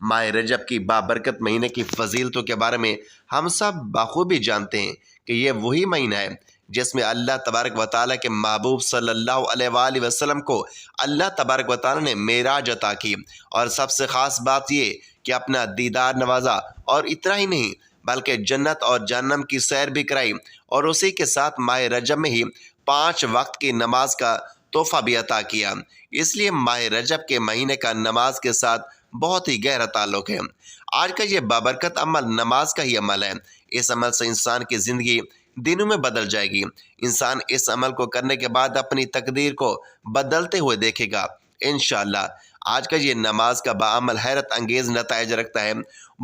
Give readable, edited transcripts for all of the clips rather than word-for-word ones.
ماہ رجب کی بابرکت مہینے کی فضیلتوں کے بارے میں ہم سب بخوبی جانتے ہیں کہ یہ وہی مہینہ ہے جس میں اللہ تبارک و تعالیٰ کے محبوب صلی اللہ علیہ وآلہ وسلم کو اللہ تبارک و تعالیٰ نے معراج عطا کی، اور سب سے خاص بات یہ کہ اپنا دیدار نوازا، اور اتنا ہی نہیں بلکہ جنت اور جہنم کی سیر بھی کرائی، اور اسی کے ساتھ ماہ رجب میں ہی 5 وقت کی نماز کا تحفہ بھی عطا کیا۔ اس لیے ماہ رجب کے مہینے کا نماز کے ساتھ بہت ہی گہرا تعلق ہے۔ آج کا یہ بابرکت عمل نماز کا ہی عمل ہے۔ اس عمل سے انسان کی زندگی دنوں میں بدل جائے گی۔ انسان اس عمل کو کرنے کے بعد اپنی تقدیر کو بدلتے ہوئے دیکھے گا انشاءاللہ۔ آج کا یہ نماز کا بعمل حیرت انگیز نتائج رکھتا ہے۔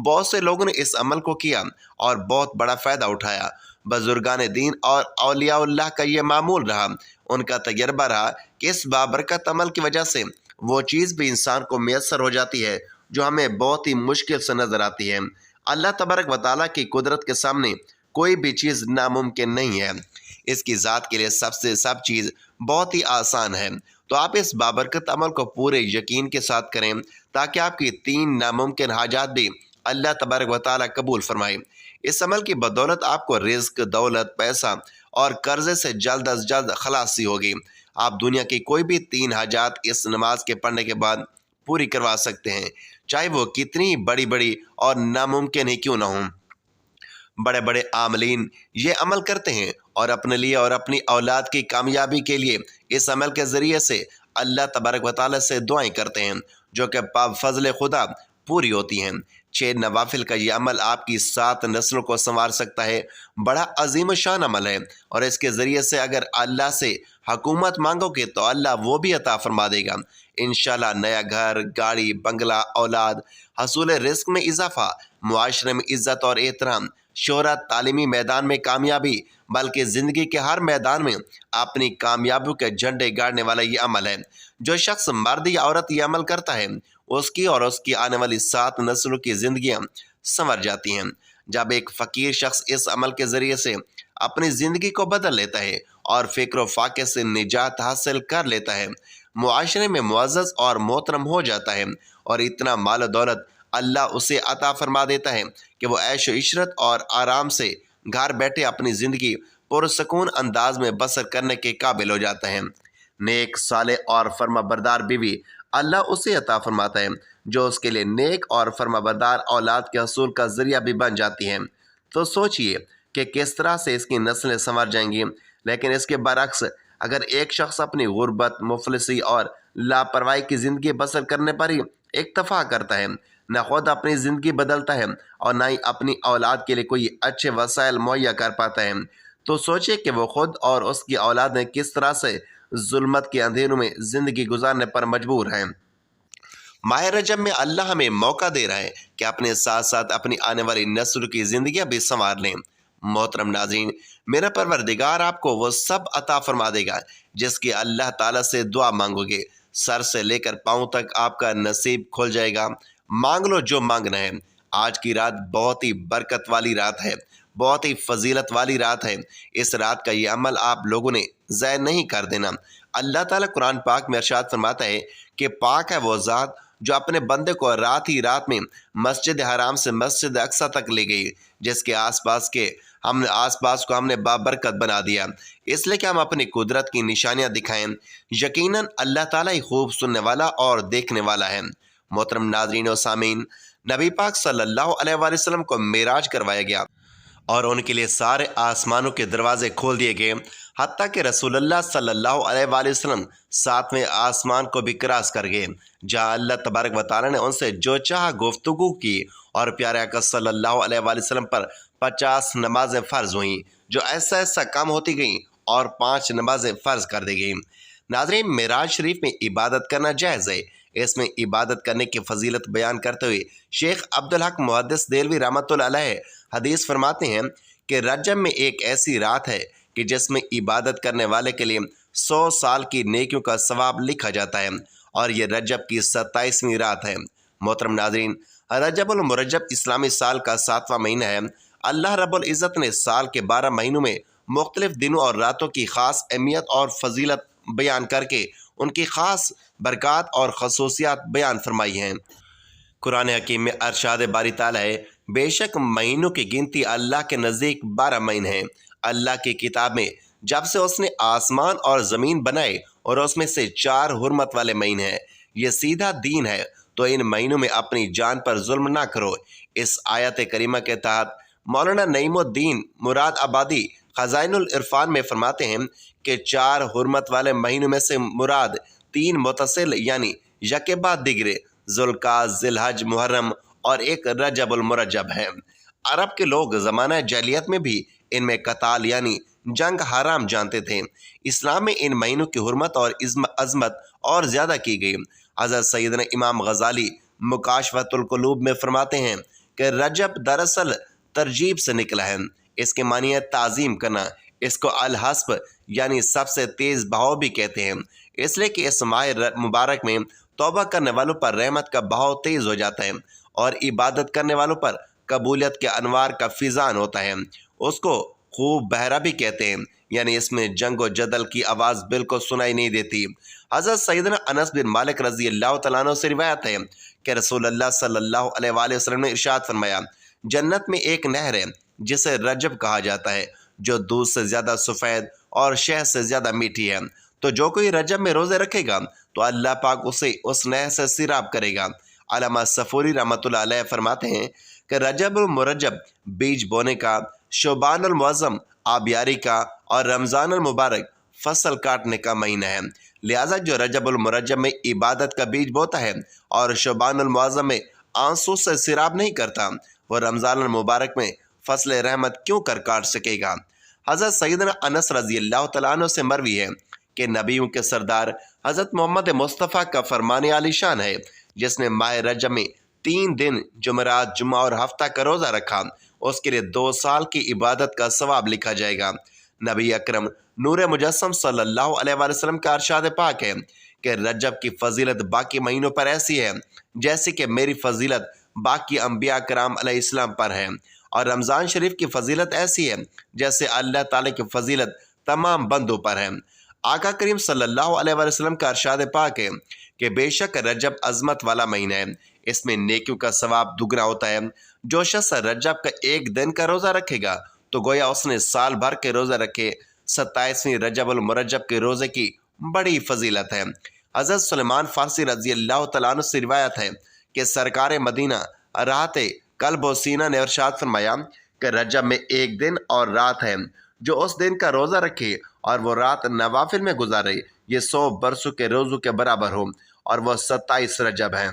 بہت سے لوگوں نے اس عمل کو کیا اور بہت بڑا فائدہ اٹھایا۔ بزرگان دین اور اولیاء اللہ کا یہ معمول رہا۔ ان کا تجربہ رہا کہ اس بابرکت عمل کی وجہ سے وہ چیز بھی انسان کو میسر ہو جاتی ہے جو ہمیں بہت ہی مشکل سے نظر آتی ہے۔ اللہ تبارک و تعالیٰ کی قدرت کے سامنے کوئی بھی چیز ناممکن نہیں ہے۔ اس کی ذات کے لیے سب چیز بہت ہی آسان ہے۔ تو آپ اس بابرکت عمل کو پورے یقین کے ساتھ کریں تاکہ آپ کی 3 ناممکن حاجات بھی اللہ تبارک و تعالیٰ قبول فرمائے۔ اس عمل کی بدولت آپ کو رزق، دولت، پیسہ اور قرضے سے جلد از جلد خلاصی ہوگی۔ آپ دنیا کی کوئی بھی 3 حاجات اس نماز کے پڑھنے کے بعد پوری کروا سکتے ہیں، چاہے وہ کتنی بڑی اور ناممکن ہی کیوں نہ ہوں۔ بڑے بڑے عاملین یہ عمل کرتے ہیں اور اپنے لیے اور اپنی اولاد کی کامیابی کے لیے اس عمل کے ذریعے سے اللہ تبارک و تعالیٰ سے دعائیں کرتے ہیں، جو کہ فضل خدا پوری ہوتی ہیں۔ 6 نوافل کا یہ عمل آپ کی 7 نسلوں کو سنوار سکتا ہے۔ بڑا عظیم شان عمل ہے، اور اس کے ذریعے سے اگر اللہ سے حکومت مانگو گے تو اللہ وہ بھی عطا فرما دے گا انشاءاللہ۔ نیا گھر، گاڑی، بنگلہ، اولاد، حصول رزق میں اضافہ، معاشرے میں عزت اور احترام، شہرت، تعلیمی میدان میں کامیابی، بلکہ زندگی کے ہر میدان میں اپنی کامیابیوں کے جھنڈے گاڑنے والا یہ عمل ہے۔ جو شخص مرد یا عورت یہ عمل کرتا ہے اس کی اور اس کی آنے والی 7 نسلوں کی زندگیاں سنور جاتی ہیں۔ جب ایک فقیر شخص اس عمل کے ذریعے سے اپنی زندگی کو بدل لیتا ہے اور فکر و فاقے سے نجات حاصل کر لیتا ہے، معاشرے میں معزز اور محترم ہو جاتا ہے، اور اتنا مال و دولت اللہ اسے عطا فرما دیتا ہے کہ وہ عیش و عشرت اور آرام سے گھر بیٹھے اپنی زندگی پرسکون انداز میں بسر کرنے کے قابل ہو جاتا ہے۔ نیک، صالح اور فرما بردار بیوی اللہ اسے عطا فرماتا ہے جو اس کے لیے نیک اور فرما بردار اولاد کے حصول کا ذریعہ بھی بن جاتی ہیں۔ تو سوچئے کہ کس طرح سے اس کی نسلیں سنور جائیں گی۔ لیکن اس کے برعکس اگر ایک شخص اپنی غربت، مفلسی اور لاپرواہی کی زندگی بسر کرنے پر ہی اکتفا کرتا ہے، نہ خود اپنی زندگی بدلتا ہے اور نہ ہی اپنی اولاد کے لیے کوئی اچھے وسائل مہیا کر پاتا ہے، تو سوچے کہ وہ خود اور اس کی اولاد نے کس طرح سے ظلمت کے اندھیروں میں زندگی گزارنے پر مجبور ہیں۔ ماہ رجب میں اللہ ہمیں موقع دے رہا ہے کہ اپنے ساتھ ساتھ اپنی آنے والی نسل کی زندگیاں بھی سنوار لیں۔ محترم ناظرین، میرا پروردگار آپ کو وہ سب عطا فرما دے گا جس کی اللہ تعالیٰ سے دعا مانگو گے۔ سر سے لے کر پاؤں تک آپ کا نصیب کھل جائے گا۔ مانگ لو جو مانگنا ہے۔ آج کی رات بہت ہی برکت والی رات ہے، بہت ہی فضیلت والی رات ہے۔ اس رات کا یہ عمل آپ لوگوں نے ضائع نہیں کر دینا۔ اللہ تعالیٰ قرآن پاک میں ارشاد فرماتا ہے کہ پاک ہے وہ ذات جو اپنے بندے کو رات ہی رات میں مسجد حرام سے مسجد اقصی تک لے گئی، جس کے آس پاس کو ہم نے بابرکت بنا دیا، اس لیے کہ ہم اپنی قدرت کی نشانیاں دکھائیں۔ یقیناً اللہ تعالیٰ ہی خوب سننے والا اور دیکھنے والا ہے۔ محترم ناظرین و سامعین، نبی پاک صلی اللہ علیہ وآلہ وسلم کو معراج کروایا گیا اور ان کے لیے سارے آسمانوں کے دروازے کھول دیے گئے، حتیٰ کہ رسول اللہ صلی اللہ علیہ وآلہ وسلم 7ویں آسمان کو بھی کراس کر گئے، جہاں اللہ تبارک و تعالیٰ نے ان سے جو چاہا گفتگو کی، اور پیارے آقا صلی اللہ علیہ وآلہ وسلم پر 50 نمازیں فرض ہوئیں جو ایسا کم ہوتی گئیں، اور 5 نمازیں فرض کر دی گئیں۔ ناظرین، معراج شریف میں عبادت کرنا جائز ہے۔ اس میں عبادت کرنے کی فضیلت بیان کرتے ہوئے شیخ عبدالحق محدث دہلوی رحمۃ اللہ علیہ حدیث فرماتے ہیں کہ رجب میں ایک ایسی رات ہے کہ جس میں عبادت کرنے والے کے لیے 100 سال کی نیکیوں کا ثواب لکھا جاتا ہے، اور یہ رجب کی 27ویں رات ہے۔ محترم ناظرین، رجب المرجب اسلامی سال کا 7واں مہینہ ہے۔ اللہ رب العزت نے سال کے 12 مہینوں میں مختلف دنوں اور راتوں کی خاص اہمیت اور فضیلت بیان کر کے ان کی خاص برکات اور خصوصیات بیان فرمائی ہیں۔ قرآن حکیم میں ارشاد باری تعالیٰ ہے، بے شک مہینوں کی گنتی اللہ کے نزدیک 12 مہینے ہیں۔ اللہ کی کتاب میں جب سے اس نے آسمان اور زمین بنائے اور اس میں سے 4 حرمت والے مہینے ہیں، یہ سیدھا دین ہے، تو ان مہینوں میں اپنی جان پر ظلم نہ کرو۔ اس آیت کریمہ کے تحت مولانا نعیم الدین مراد آبادی خزائن العرفان میں فرماتے ہیں کہ 4 حرمت والے مہینوں میں سے مراد 3 متصل یعنی یکے بعد دیگرے ذوالقعدہ، ذی الحج، محرم اور ایک رجب المرجب ہے۔ عرب کے لوگ زمانہ جاہلیت میں بھی ان میں قتال یعنی جنگ حرام جانتے تھے۔ اسلام میں ان مہینوں کی حرمت اور عظمت اور زیادہ کی گئی۔ حضرت سیدنا امام غزالی مکاشفۃ القلوب میں فرماتے ہیں کہ رجب دراصل ترجیب سے نکلا ہے۔ اس کے معنی ہے تعظیم کرنا۔ اس کو الحسب یعنی سب سے تیز بہاؤ بھی کہتے ہیں، اس لیے کہ اس ماہ مبارک میں توبہ کرنے والوں پر رحمت کا بہاؤ تیز ہو جاتا ہے اور عبادت کرنے والوں پر قبولیت کے انوار کا فیضان ہوتا ہے۔ اس کو خوب بہرا بھی کہتے ہیں، یعنی اس میں جنگ و جدل کی آواز بالکل سنائی نہیں دیتی۔ حضرت سیدنا انس بن مالک رضی اللہ تعالیٰ عنہ سے روایت ہے کہ رسول اللہ صلی اللہ علیہ وآلہ وسلم نے ارشاد فرمایا، جنت میں ایک نہر ہے جسے رجب کہا جاتا ہے، جو دودھ سے زیادہ سفید اور شہد سے زیادہ میٹھی ہے۔ تو جو کوئی رجب میں روزے رکھے گا تو اللہ پاک اسے اس نہر سے سیراب کرے گا۔ علامہ صفوری رحمۃ اللہ علیہ فرماتے ہیں کہ رجب المرجب بیج بونے کا، شعبان المعظم آبیاری کا اور رمضان المبارک فصل کاٹنے کا مہینہ ہے۔ لہٰذا جو رجب المرجب میں عبادت کا بیج بوتا ہے اور شعبان المعظم میں آنسو سے سیراب نہیں کرتا، وہ رمضان المبارک میں فصل رحمت کیوں کر کاٹ سکے گا؟ حضرت سیدنا انس رضی اللہ تعالیٰ عنہ سے مروی ہے کہ نبیوں کے سردار حضرت محمد مصطفیٰ کا فرمان عالی شان ہے، جس نے ماہ رجب میں 3 دن جمعرات، جمعہ اور ہفتہ کا روزہ رکھا، اس کے لیے 2 سال کی عبادت کا ثواب لکھا جائے گا۔ نبی اکرم نور مجسم صلی اللہ علیہ وآلہ وسلم کا ارشاد پاک ہے کہ رجب کی فضیلت باقی مہینوں پر ایسی ہے جیسے کہ میری فضیلت باقی انبیاء کرام علیہ السلام پر ہے، اور رمضان شریف کی فضیلت ایسی ہے جیسے اللہ تعالیٰ کی فضیلت تمام بندوں پر ہے۔ آقا کریم صلی اللہ علیہ وآلہ وسلم کا ارشاد پاک ہے کہ بے شک رجب عظمت والا مہینہ ہے، اس میں نیکیوں کا ثواب دگنا ہوتا ہے۔ جو شخص رجب کا 1 دن کا روزہ رکھے گا تو گویا اس نے سال بھر کے روزہ رکھے۔ 27ویں رجب المرجب کے روزے کی بڑی فضیلت ہے۔ حضرت سلیمان فارسی رضی اللہ تعالیٰ عنہ سے روایت ہے کہ سرکار مدینہ راحت قلب و سینہ نے ارشاد فرمایا کہ رجب میں 1 دن اور رات ہے، جو اس دن کا روزہ رکھے اور وہ رات نوافل میں گزارے، یہ 100 برسوں کے روزوں کے برابر ہو، اور وہ 27 رجب ہیں۔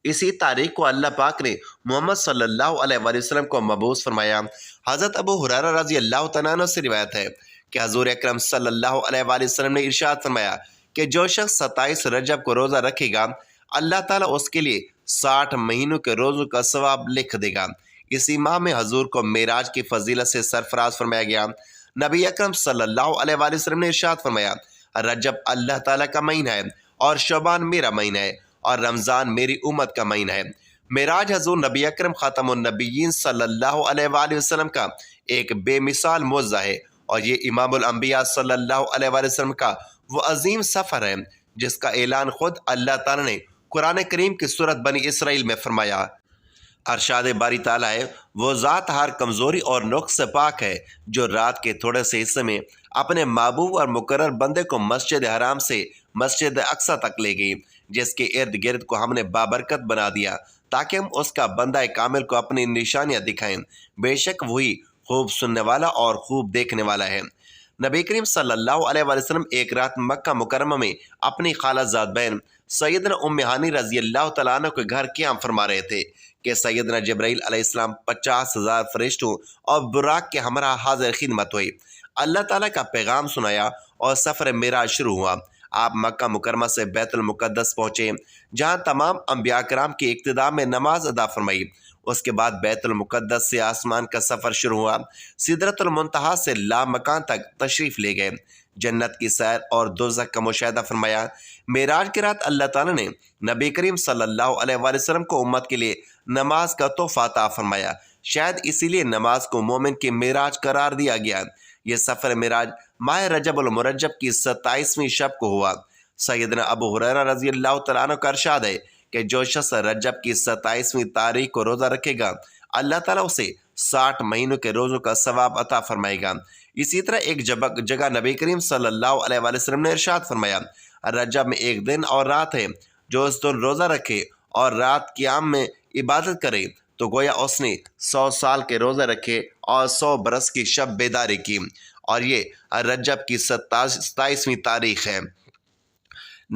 اسی تاریخ کو اللہ پاک نے محمد صلی اللہ علیہ وآلہ وسلم کو مبعوث فرمایا۔ حضرت ابو ہریرہ رضی اللہ تعالیٰ عنہ سے روایت ہے کہ حضور اکرم صلی اللہ علیہ وآلہ وسلم نے ارشاد فرمایا کہ جو شخص 27 رجب کو روزہ رکھے گا، اللہ تعالیٰ اس کے لیے 60 مہینوں کے روزوں کا ثواب لکھ دے گا۔ اسی ماہ میں حضور کو معراج کی فضیلت سے سرفراز فرمایا گیا۔ نبی اکرم صلی اللہ علیہ وآلہ وسلم نے ارشاد فرمایا، رجب اللہ تعالیٰ کا مہینہ ہے اور شعبان میرا مہینہ ہے اور رمضان میری امت کا مہینہ ہے۔ معراج حضور نبی اکرم خاتم النبیین صلی اللہ علیہ وآلہ وسلم کا ایک بے مثال معجزہ ہے، اور یہ امام الانبیاء صلی اللہ علیہ وآلہ وسلم کا وہ عظیم سفر ہے جس کا اعلان خود اللہ تعالیٰ نے قرآن کریم کی سورت بنی اسرائیل میں فرمایا۔ ارشاد باری تعالیٰ ہے، وہ ذات ہر کمزوری اور نقص سے پاک ہے جو رات کے تھوڑے سے حصے میں اپنے محبوب اور مقرر بندے کو مسجد حرام سے مسجد اقصی تک لے گئی، جس کے ارد گرد کو ہم نے بابرکت بنا دیا تاکہ ہم اس کا بندہ کامل کو اپنی نشانیاں دکھائیں۔ بے شک وہی خوب سننے والا اور خوب دیکھنے والا ہے۔ نبی کریم صلی اللہ علیہ وآلہ وسلم ایک رات مکہ مکرمہ میں اپنی خالہ زاد بہن سیدنا ام ہانی رضی اللہ تعالیٰ عنہ کے گھر قیام فرما رہے تھے کہ سیدنا جبرائیل علیہ السلام 50,000 فرشتوں اور براق کے ہمراہ حاضر خدمت ہوئی۔ اللہ تعالیٰ کا پیغام سنایا اور سفر معراج شروع ہوا۔ آپ مکہ مکرمہ سے بیت المقدس پہنچے، جہاں تمام انبیاء کرام کی اقتداء میں نماز ادا فرمائی۔ اس کے بعد بیت المقدس سے آسمان کا سفر شروع ہوا، سدرۃ المنتہا سے لامکان تک تشریف لے گئے، جنت کی سیر اور دوزخ کا مشاہدہ فرمایا۔ معراج کی رات اللہ تعالیٰ نے نبی کریم صلی اللہ علیہ وآلہ وسلم کو امت کے لیے نماز کا تحفہ عطا فرمایا۔ شاید اسی لیے نماز کو مومن کی معراج قرار دیا گیا۔ یہ سفر معراج ماہ رجب المرجب کی 27ویں شب کو ہوا۔ سیدنا ابو ہریرہ رضی اللہ تعالیٰ عنہ کا ارشاد ہے کہ جو شخص رجب کی 27ویں تاریخ کو روزہ رکھے گا اللہ تعالیٰ اسے 60 مہینوں کے روزوں کا ثواب عطا فرمائے گا۔ اسی طرح ایک جگہ نبی کریم صلی اللہ علیہ وآلہ وسلم نے ارشاد فرمایا، رجب میں ایک دن اور رات ہے، جو اس دن روزہ رکھے اور رات قیام میں عبادت کرے تو گویا اس نے 100 سال کے روزہ رکھے اور 100 برس کی شب بیداری کی، اور یہ رجب کی 27ویں تاریخ ہے۔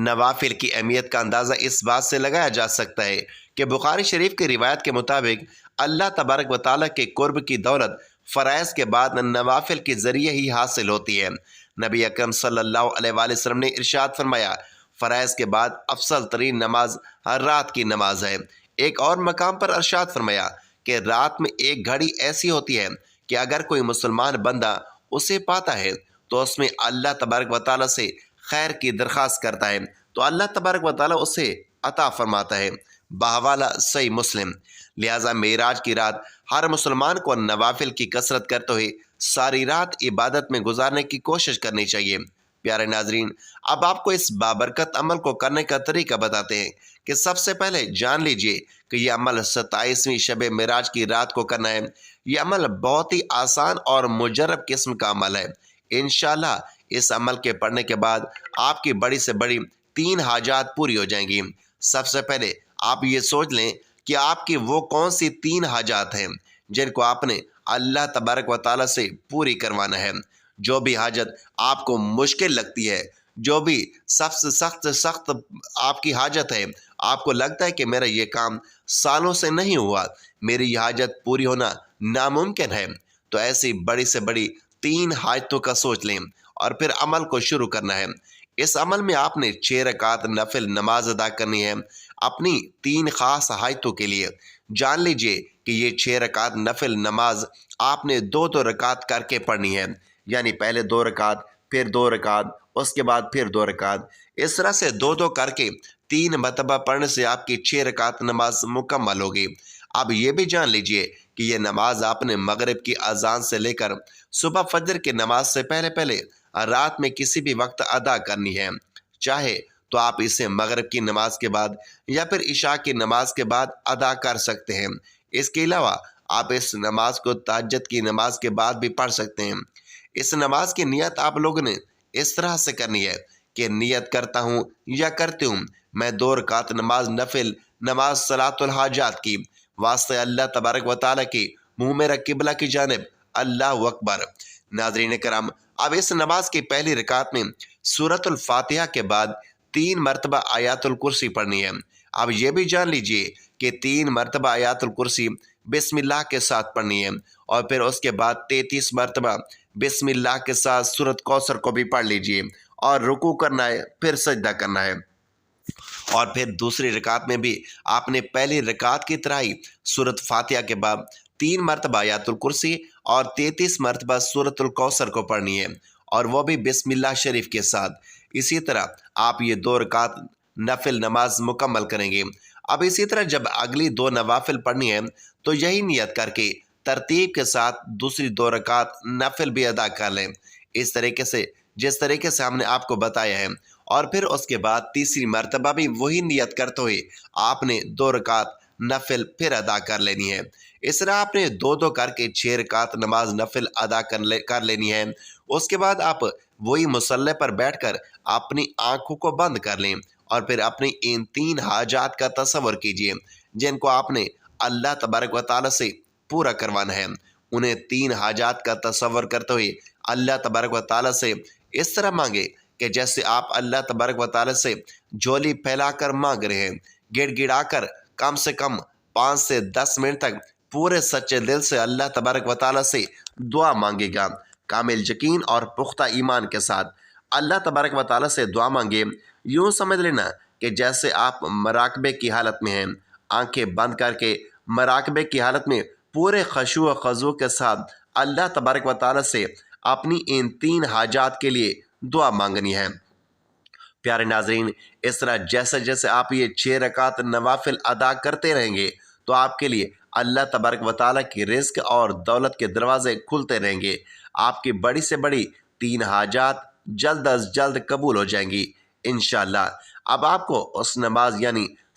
نوافل کی اہمیت کا اندازہ اس بات سے لگایا جا سکتا ہے کہ بخاری شریف کی روایت کے مطابق اللہ تبارک و تعالیٰ کے قرب کی دولت فرائض کے بعد نوافل کے ذریعے ہی حاصل ہوتی ہے۔ نبی اکرم صلی اللہ علیہ وآلہ وسلم نے ارشاد فرمایا، فرائض کے بعد افضل ترین نماز رات کی نماز ہے۔ ایک اور مقام پر ارشاد فرمایا کہ رات میں ایک گھڑی ایسی ہوتی ہے کہ اگر کوئی مسلمان بندہ اسے پاتا ہے تو اس میں اللہ تبارک و تعالیٰ سے خیر کی درخواست کرتا ہے تو اللہ تبارک و تعالیٰ اسے عطا فرماتا ہے۔ بحوالہ صحیح مسلم۔ لہٰذا معراج کی رات ہر مسلمان کو نوافل کی کثرت کرتے ہوئے ساری رات عبادت میں گزارنے کی کوشش کرنی چاہیے۔ پیارے ناظرین، اب آپ کو اس بابرکت عمل کو کرنے کا طریقہ بتاتے ہیں کہ سب سے پہلے جان لیجئے کہ یہ عمل 27ویں شب معراج کی رات کو کرنا ہے۔ یہ عمل بہت ہی آسان اور مجرب قسم کا عمل ہے۔ انشاءاللہ اس عمل کے پڑھنے کے بعد آپ کی بڑی سے بڑی 3 حاجات پوری ہو جائیں گی۔ سب سے پہلے آپ یہ سوچ لیں کہ آپ کی وہ کون سی 3 حاجات ہیں جن کو آپ نے اللہ تبارک و تعالیٰ سے پوری کروانا ہے۔ جو بھی حاجت آپ کو مشکل لگتی ہے، جو بھی سب سے سخت آپ کی حاجت ہے، آپ کو لگتا ہے کہ میرا یہ کام سالوں سے نہیں ہوا، میری یہ حاجت پوری ہونا ناممکن ہے، تو ایسی بڑی سے بڑی 3 حاجتوں کا سوچ لیں اور پھر عمل کو شروع کرنا ہے۔ اس عمل میں آپ نے 6 رکعت نفل نماز ادا کرنی ہے اپنی 3 خاص حاجتوں کے لیے۔ جان لیجئے کہ یہ 6 رکعت نفل نماز آپ نے 2 رکعت کر کے پڑھنی ہے، یعنی پہلے 2 رکعت، پھر 2 رکعت، اس کے بعد پھر 2 رکعت، اس طرح سے 2 کر کے 3 مرتبہ پڑھنے سے آپ کی 6 رکعت نماز مکمل ہوگی۔ اب یہ بھی جان لیجئے کہ یہ نماز آپ نے مغرب کی اذان سے لے کر صبح فجر کی نماز سے پہلے رات میں کسی بھی وقت ادا کرنی ہے۔ چاہے تو آپ اسے مغرب کی نماز کے بعد یا پھر عشاء کی نماز کے بعد ادا کر سکتے ہیں۔ اس کے علاوہ آپ اس نماز کو تہجد کی نماز کے بعد بھی پڑھ سکتے ہیں۔ اس نماز کی نیت آپ لوگوں نے اس طرح سے کرنی ہے کہ نیت کرتا ہوں یا کرتی ہوں میں 2 رکعت نماز نفل نماز صلاۃ الحاجات کی، واسطے اللہ تبارک و تعالیٰ کی، منہ میرا قبلہ کی جانب، اللہ اکبر۔ ناظرین کرام، اب اس نماز کی پہلی رکعت میں سورۃ الفاتحہ کے بعد 3 مرتبہ آیات الکرسی پڑھنی ہے۔ اب یہ بھی جان لیجئے کہ 3 مرتبہ آیات الکرسی بسم اللہ کے ساتھ پڑھنی ہے، اور پھر اس کے بعد 33 مرتبہ بسم اللہ کے ساتھ سورۃ کوثر کو بھی پڑھ لیجئے، اور رکوع کرنا ہے، پھر سجدہ کرنا ہے، اور پھر دوسری رکعت میں بھی آپ نے پہلی رکعت کی طرح ہی سورۃ فاتحہ کے بعد 3 مرتبہ آیات الکرسی اور 33 مرتبہ سورۃ الکوثر کو پڑھنی ہے، اور وہ بھی بسم اللہ شریف کے ساتھ۔ اسی طرح آپ یہ 2 رکعت نفل نماز مکمل کریں گے۔ اب اسی طرح جب اگلی 2 نوافل پڑھنی ہے تو یہی نیت کر کے ترتیب کے ساتھ دوسری 2 رکعت نفل بھی ادا کر لیں، اس طریقے سے جس طریقے سے ہم نے آپ کو بتایا ہے، اور پھر اس کے بعد تیسری مرتبہ بھی وہی نیت کرتے ہوئے آپ نے 2 رکعت نفل پھر ادا کر لینی ہے۔ اس طرح آپ نے 2 کر کے 6 رکعت نماز نفل ادا کر لینی ہے۔ اس کے بعد آپ وہی مصلی پر بیٹھ کر اپنی آنکھوں کو بند کر لیں، اور پھر اپنی ان 3 حاجات کا تصور کیجئے جن کو آپ نے اللہ تبارک و تعالیٰ سے پورا کروانا ہے۔ انہیں 3 حاجات کا تصور کرتے ہوئے اللہ تبارک و تعالیٰ سے اس طرح مانگے کہ جیسے آپ اللہ تبارک و تعالیٰ سے جھولی پھیلا کر مانگ رہے ہیں، گڑ گڑا کر کم سے کم 5 سے 10 منٹ تک پورے سچے دل سے اللہ تبارک و تعالیٰ سے دعا مانگے گا، کامل یقین اور پختہ ایمان کے ساتھ اللہ تبارک و تعالیٰ سے دعا مانگے۔ یوں سمجھ لینا کہ جیسے آپ مراقبے کی حالت میں ہیں، آنکھیں بند کر کے مراقبے کی حالت میں پورے خشوع و خضوع کے ساتھ اللہ تبارک و تعالیٰ سے اپنی ان 3 حاجات کے لیے دعا مانگنی ہے۔ پیارے ناظرین، اس طرح جیسے جیسے آپ یہ 6 رکعت نوافل ادا کرتے رہیں گے تو آپ کے لیے اللہ تبارک و تعالیٰ کی رزق اور دولت کے دروازے کھلتے رہیں گے۔ آپ کی بڑی سے بڑی 3 حاجات جلد از جلد قبول ہو جائیں گی انشاءاللہ۔ اب آپ کو اس نماز یعنی